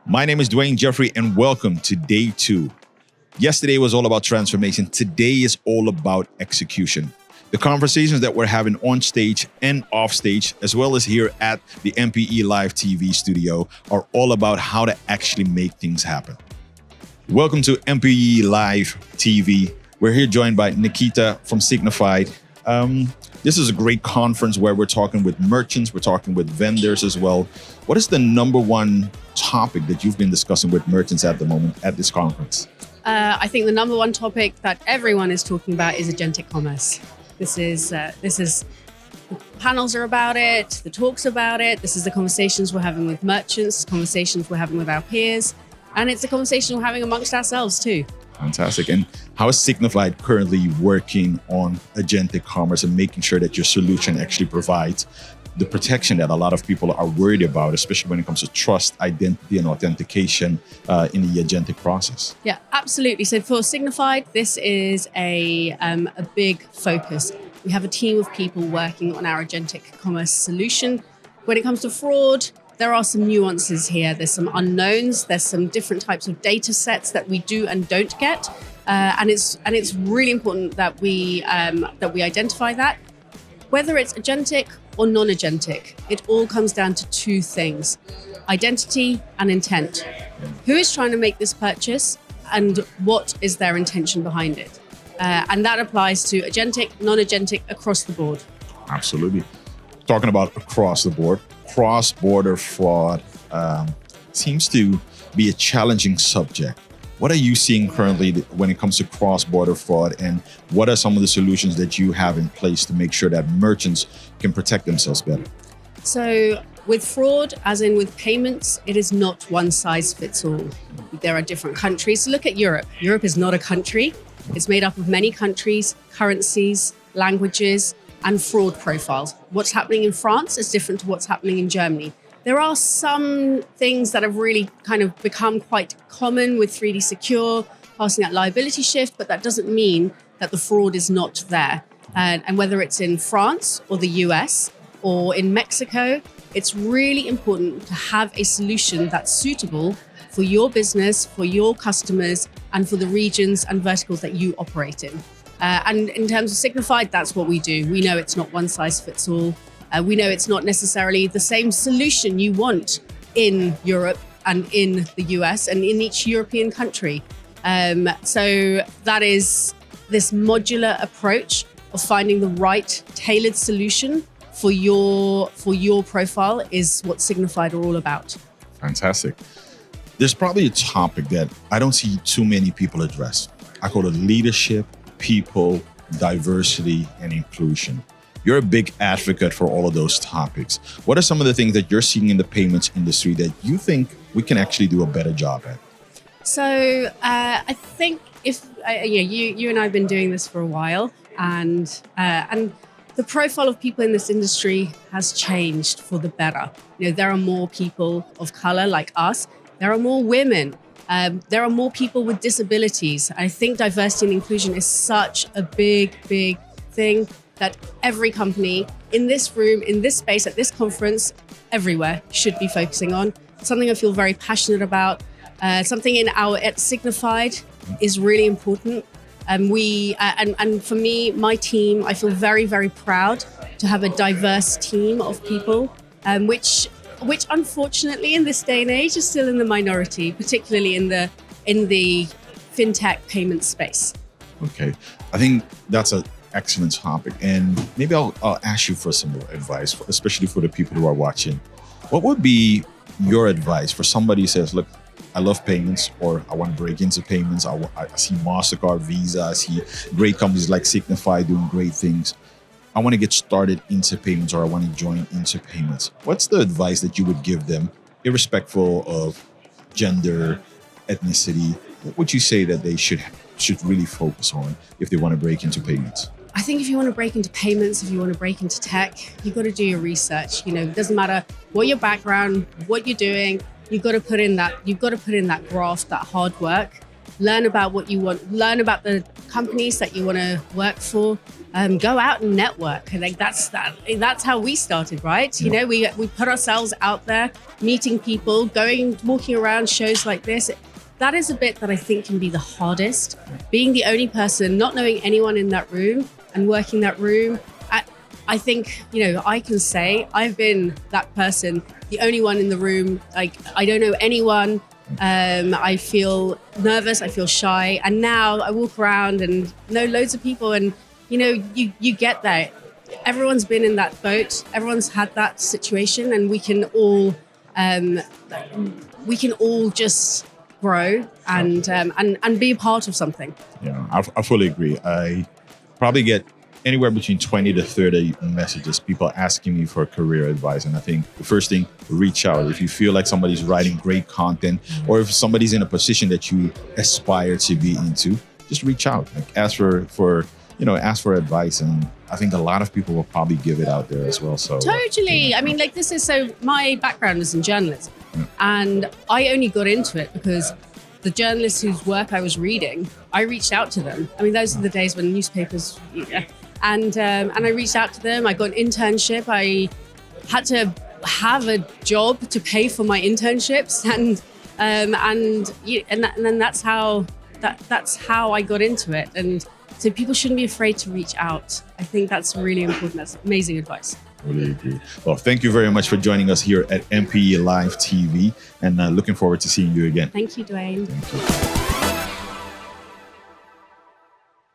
My name is Dwayne Gefferie and welcome to day 2. Yesterday was all about transformation. Today is all about execution. The conversations that we're having on stage and off stage, as well as here at the MPE Live TV studio, are all about how to actually make things happen. Welcome to MPE Live TV. We're here joined by Nikhita from Signifyd. This is a great conference where we're talking with merchants, we're talking with vendors as well. What is the number one topic that you've been discussing with merchants at the moment at this conference? I think the number one topic that everyone is talking about is agentic commerce. This is the panels are about it, the talks about it. This is the conversations we're having with merchants, conversations we're having with our peers, and it's a conversation we're having amongst ourselves too. Fantastic. And how is Signifyd currently working on agentic commerce and making sure that your solution actually provides the protection that a lot of people are worried about, especially when it comes to trust, identity, and authentication in the agentic process? Yeah, absolutely. So for Signifyd, this is a big focus. We have a team of people working on our agentic commerce solution. When it comes to fraud, there are some nuances here. There's some unknowns. There's some different types of data sets that we do and don't get, and it's really important that we identify that. Whether it's agentic or non-agentic, it all comes down to two things: identity and intent. Who is trying to make this purchase, and what is their intention behind it? And that applies to agentic, non-agentic, across the board. Absolutely. Talking about across the board, cross-border fraud seems to be a challenging subject. What are you seeing currently when it comes to cross-border fraud, and what are some of the solutions that you have in place to make sure that merchants can protect themselves better? So with fraud, as in with payments, it is not one size fits all. There are different countries. Look at Europe. Europe is not a country. It's made up of many countries, currencies, languages, and fraud profiles. What's happening in France is different to what's happening in Germany. There are some things that have really kind of become quite common with 3D Secure, passing that liability shift, but that doesn't mean that the fraud is not there. And whether it's in France or the US or in Mexico, it's really important to have a solution that's suitable for your business, for your customers, and for the regions and verticals that you operate in. And in terms of Signifyd, that's what we do. We know it's not one size fits all. We know it's not necessarily the same solution you want in Europe and in the US and in each European country. So that is this modular approach of finding the right tailored solution for your profile is what Signifyd are all about. Fantastic. There's probably a topic that I don't see too many people address. I call it leadership, people, diversity, and inclusion. You're a big advocate for all of those topics. What are some of the things that you're seeing in the payments industry that you think we can actually do a better job at? So I think you and I have been doing this for a while, and the profile of people in this industry has changed for the better. There are more people of color like us. There are more women. There are more people with disabilities. I think diversity and inclusion is such a big, big thing that every company in this room, in this space, at this conference, everywhere should be focusing on. Something I feel very passionate about. Something at Signifyd is really important. And for me, my team, I feel very, very proud to have a diverse team of people, which unfortunately in this day and age is still in the minority, particularly in the Fintech payment space. Okay, I think that's an excellent topic, and maybe I'll ask you for some more advice, especially for the people who are watching. What would be your advice for somebody who says, look, I love payments, or I want to break into payments. I see MasterCard, Visa, I see great companies like Signifyd doing great things. I want to get started into payments, or I want to join into payments. What's the advice that you would give them, irrespective of gender, ethnicity? What would you say that they should really focus on if they want to break into payments? I think if you want to break into payments, if you want to break into tech, you've got to do your research. It doesn't matter what your background, what you're doing. You've got to put in that graft, that hard work. learn about what you want, learn about the companies that you want to work for, go out and network. Like that's how we started, right? You know, we put ourselves out there, meeting people, walking around shows like this. That is a bit that I think can be the hardest. Being the only person, not knowing anyone in that room and working that room. I think, you know, I can say I've been that person, the only one in the room. Like, I don't know anyone. I feel nervous, I feel shy. And now I walk around and know loads of people, and, you know, you get there. Everyone's been in that boat. Everyone's had that situation, and we can all just grow and be a part of something. Yeah, I fully agree. I probably get anywhere between 20 to 30 messages, people asking me for career advice. And I think the first thing, reach out. If you feel like somebody's writing great content, or if somebody's in a position that you aspire to be into, just reach out. Like, ask for advice. And I think a lot of people will probably give it out there as well. So totally. I mean, like, my background is in journalism, and I only got into it because the journalists whose work I was reading, I reached out to them. I mean, those are the days when newspapers, and I reached out to them. I got an internship. I had to have a job to pay for my internships, and then that's how I got into it. And so people shouldn't be afraid to reach out. I think that's really important. That's amazing advice. Really agree. Well, thank you very much for joining us here at MPE Live TV, and looking forward to seeing you again. Thank you, Dwayne. Thank you.